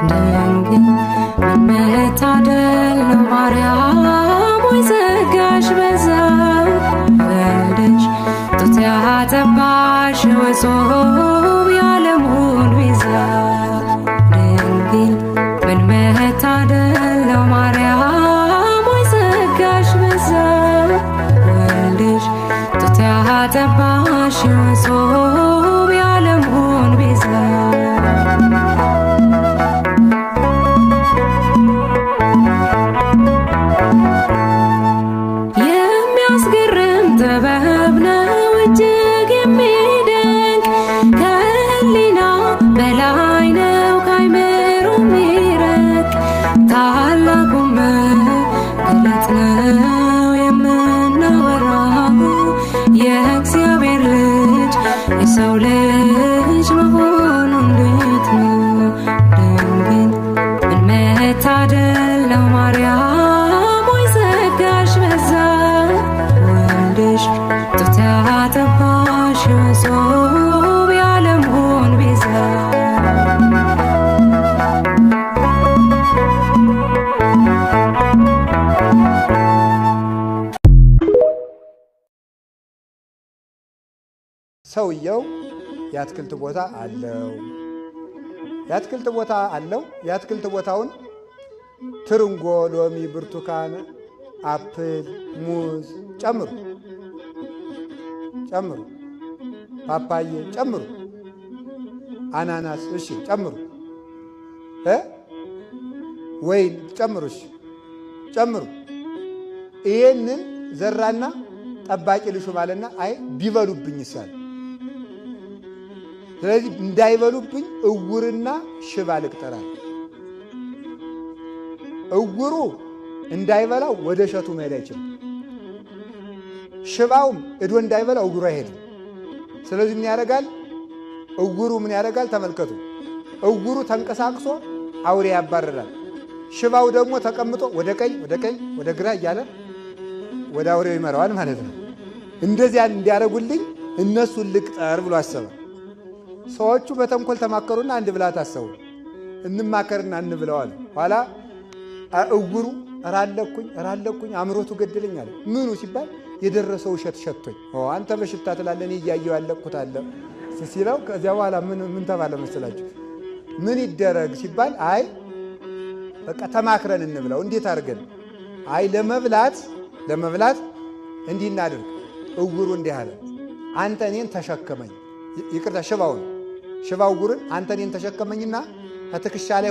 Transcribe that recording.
ድንግል ምን መታደል ነው ማርያም ሆይ ጸጋሽ በዛ ወልደሽ ጡት ያጠባሽ ወጾም የዓለሙን ቤዛ ድንግል ምን መታደል ነው ማርያም ሆይ ጸጋሽ በዛ ወልደሽ ጡት ያጠባሽ ወጾም የዓለሙን ቤዛ የሚያስገርም ጥበብ ነው እጅግ የሚደንቅ ከህሊና በላይ ነው ከአይምሮ የሚረቅ ታላቁም መገለጥ ነው የምናወራው የእግዚአብሔር ልጅ የሰው ልጅ መሆኑ እንዴት ነው ድንግል ምን መታደል ነው ማርያም ሆይ ጸጋሽ በዛ ወልደሽ ጡት ያጠባሽ ወጾም የዓለሙን ቤዛ ሰውየው የአትክልት ቦታ አለው። የአትክልት ቦታ አለው። የአትክልት ቦታውን ትርንጎ፣ ሎሚ፣ ብርቱካን፣ አፕል፣ ሙዝ ጨምሩ ጨምሩ፣ ፓፓዬ ጨምሩ፣ አናናስ እሺ ጨምሩ፣ ወይን ጨምሩ፣ እሺ ጨምሩ። ይሄንን ዘራና ጠባቂ ልሹ ማለና አይ ቢበሉብኝ ይሳል። ስለዚህ እንዳይበሉብኝ እውርና ሽባ ልቅጠራል። እውሩ እንዳይበላው ወደ እሸቱ መሄድ አይችልም። ሽባውም እዶ እንዳይበላው እግሩ አይሄድም። ስለዚህ ምን ያደርጋል? እውሩ ምን ያደርጋል? ተመልከቱ። እውሩ ተንቀሳቅሶ አውሬ ያባረራል። ሽባው ደግሞ ተቀምጦ ወደ ቀኝ ወደ ግራ እያለ ወደ አውሬው ይመራዋል ማለት ነው። እንደዚያ እንዲያደርጉልኝ እነሱን ልቅጠር ብሎ አሰበ። ሰዎቹ በተንኮል ተማከሩና አንድ ብልሃት አሰቡ። እንማከርና እንብለዋል። ኋላ እውሩ እራለኩኝ አምሮቱ ገደለኝ አለ። ምኑ ሲባል የደረሰው እሸት ሸቶኝ። አንተ በሽታ ትላለህ እኔ እያየሁ ያለቅኩት አለ ሲለው፣ ከዚያ በኋላ ምን ተባለ መስላችሁ? ምን ይደረግ ሲባል አይ በቃ ተማክረን እንብለው። እንዴት አድርገን? አይ ለመብላት እንዲህ እናድርግ። እውሩ እንዲህ አለ፣ አንተ እኔን ተሸከመኝ። ይቅርታ ሽባው እውሩን አንተ እኔን ተሸከመኝና ከትከሻ ላይ